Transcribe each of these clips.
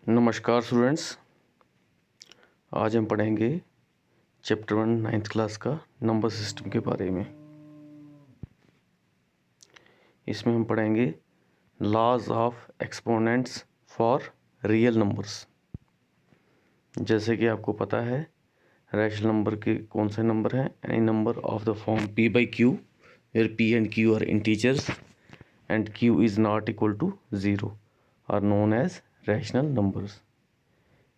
नमस्कार स्टूडेंट्स, आज हम पढ़ेंगे चैप्टर 1 9th क्लास का नंबर सिस्टम के बारे में। इसमें हम पढ़ेंगे laws of exponents for real numbers. जैसे कि आपको पता है रैशनल नंबर के कौन से नंबर हैं। Any number of the form p by q where p and q are integers and q is not equal to 0 are known as rational numbers.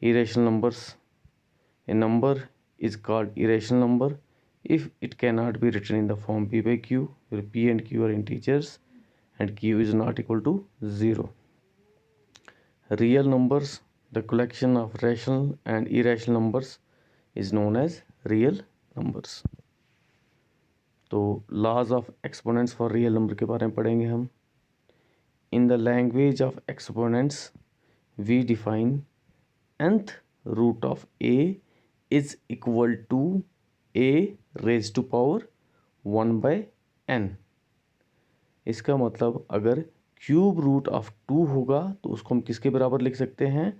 Irrational numbers, a number is called irrational number if it cannot be written in the form p by q where p and q are integers and q is not equal to 0. Real numbers, the collection of rational and irrational numbers, is known as real numbers. तो laws of exponents for real number के बारे में पढ़ेंगे हम. In the language of exponents, we define nth root of a is equal to a raised to power 1 by n. इसका मतलब अगर cube root of 2 होगा तो उसको हम किसके बराबर लिख सकते हैं?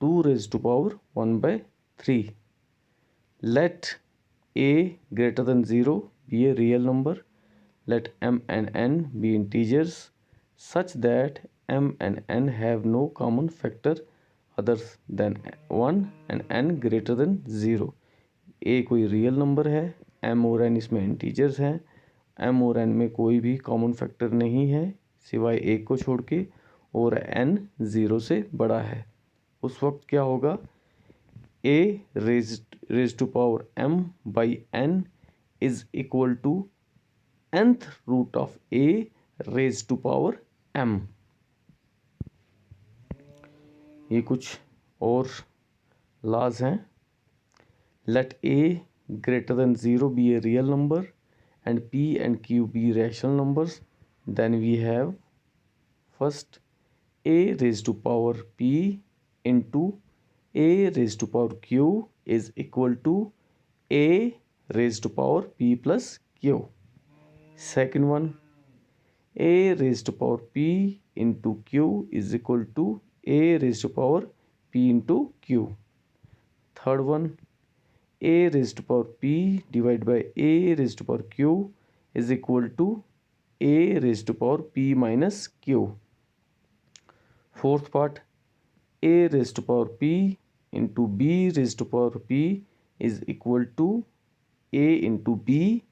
2 raised to power 1 by 3. Let a greater than 0 be a real number. Let m and n be integers such that m and n have no common factor other than 1 and n greater than 0. a कोई real number है, m और n इसमें integers हैं, m और n में कोई भी common factor नहीं है सिवाय एक को छोड़ के, और n 0 से बड़ा है। उस वक्त क्या होगा? a raised to power m by n is equal to nth root of a raised to power m. ये कुछ और laws हैं. Let a greater than 0 be a real number and p and q be rational numbers. Then we have first a raised to power p into a raised to power q is equal to a raised to power p plus q. Second one, a raised to power p into q is equal to a raised to power p into q. Third one, a raised to power p divided by a raised to power q is equal to a raised to power p minus q. Fourth part, a raised to power p into b raised to power p is equal to a into b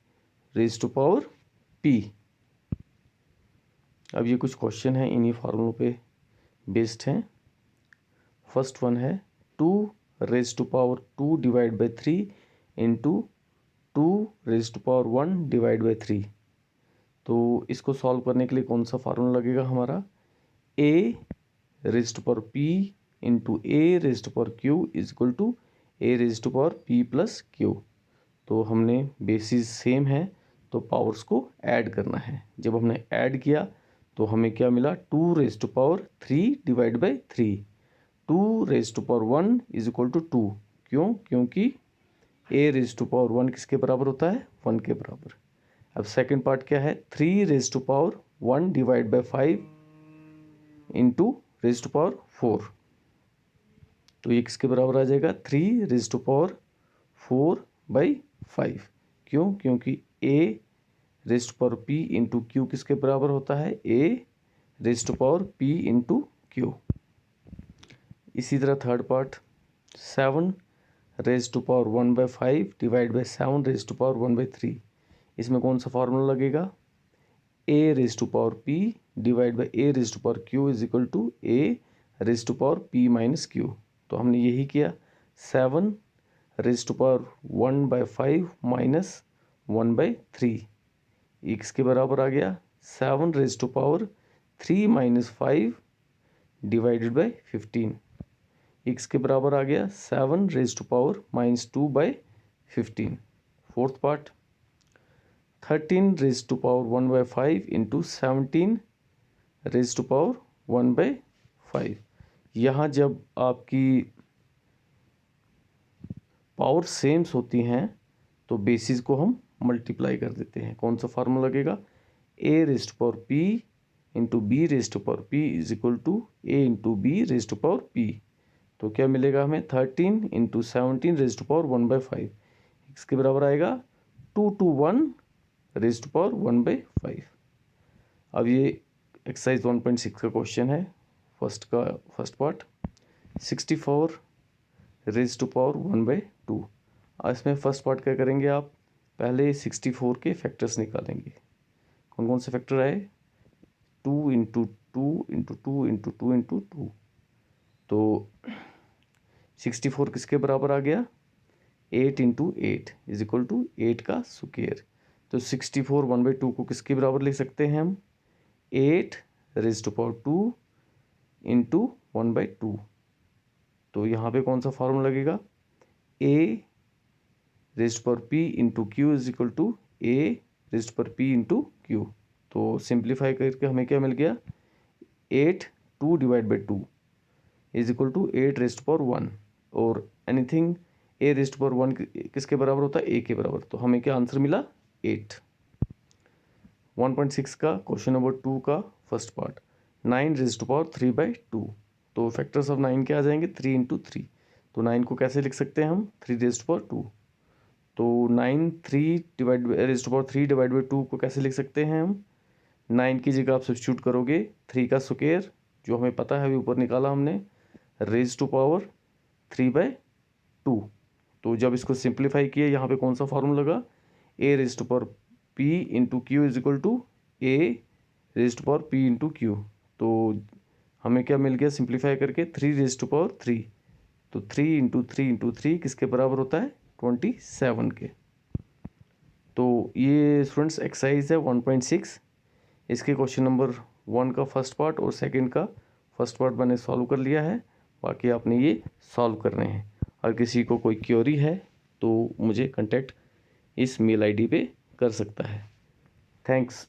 raised to power p. अब ये कुछ question हैं, इन्हीं फार्मूलों पे based हैं. First one है 2 raised to power 2 divided by 3 into 2 raised to power 1 divided by 3. तो इसको सॉल्व करने के लिए कौन सा फार्मूला लगेगा हमारा? a raised to power p into a raised to power q is equal to a raised to power p plus q. तो हमने बेसिस सेम है तो पावर्स को ऐड करना है. जब हमने ऐड किया तो हमें क्या मिला? 2 raised to power 3 divided by 3. 2 raised to power 1 is equal to 2. क्यों? क्योंकि a raised to power 1 किसके बराबर होता है? 1 के बराबर. अब सेकंड पार्ट क्या है? 3 raised to power 1 divided by 5 into raised to power 4. तो ये किसके बराबर आ जाएगा? 3 raised to power 4 by 5. क्यों? क्योंकि a raised to power p into q किसके बराबर होता है? a raised to power p into q. इसी तरह third part 7 raised to power 1 by 5 divide by 7 raised to power 1 by 3. इसमें कौन सा फार्मूला लगेगा? a raised to power p divide by a raised to power q is equal to a raised to power p minus q. तो हमने यही किया. 7 raised to power 1 by 5 minus 1 by 3 इसके बराबर आ गया 7 raised to power 3 minus 5 divided by 15. x के बराबर आ गया 7 raised to power minus 2 by 15. Fourth part 13 raised to power 1 by 5 into 17 raised to power 1 by 5. यहाँ जब आपकी पावर सेम्स होती हैं तो बेसिस को हम मल्टीप्लाई कर देते हैं. कौन सा फार्मूला लगेगा? a raised to power p into b raised to power p is equal to a into b raised to power p. तो क्या मिलेगा हमें 13 इंटू 17 रेज टू पावर 1/5, इसके बराबर आएगा 2 to 1 रेज टू पावर 1/5। अब ये एक्सरसाइज 1.6 का क्वेश्चन है, first part 64 raise to power 1/2। इसमें फर्स्ट पार्ट क्या करेंगे आप, पहले 64 के फैक्टर्स निकालेंगे। कौन कौन से फैक्टर आए, 2 इंटू 2 इंटू 2 इंटू 2 इंटू 2। तो 64 किसके बराबर आ गया, 8 इंटू 8 इज इक्वल टू 8 का स्क्वायर। तो 64 1/2 को किसके बराबर लिख सकते हैं हम, 8 रेज टू पावर 2 इंटू 1/2। तो यहाँ पे कौन सा फॉर्मूला लगेगा, a raise to power p into q is equal to a raise to power p into q. तो सिंप्लीफाई करके हमें क्या मिल गया, 8 2 divide by 2 is equal to 8 raise to power 1, और anything a raise to power 1 किसके बराबर होता है, a के बराबर। तो हमें क्या आंसर मिला, 8। 1.6 का क्वेश्चन नंबर 2 का first part, 9 raise to power 3/2। तो फैक्टर्स ऑफ 9 क्या आ जाएंगे, 3 इंटू 3। तो 9 को कैसे लिख सकते हैं हम, 3 रेज टू पावर 2। तो 9 3 divide raise to power 3 divide by 2 को कैसे लिख सकते हैं हम, 9 की जगह आप सब्स्टिट्यूट करोगे 3 का स्क्वायर, जो हमें पता है अभी ऊपर निकाला हमने, रेज टू पावर 3/2। तो जब इसको सिंप्लीफाई किए, यहाँ पे कौन सा फॉर्मूला लगा, a raise to power p into q is equal to a raise to power p into q. तो हमें क्या मिल गया सिंप्लीफाई करके, 3 रेज टू पावर 3। तो 3 इंटू 3 इंटू 3 किसके बराबर होता है, 27 के। तो ये स्टूडेंट्स एक्सरसाइज है 1.6। इसके क्वेश्चन नंबर 1 का फर्स्ट पार्ट और सेकंड का फर्स्ट पार्ट मैंने सॉल्व कर लिया है, बाकी आपने ये सॉल्व करने हैं। अगर किसी को कोई क्वेरी है तो मुझे कांटेक्ट इस मेल आईडी पे कर सकता है। थैंक्स।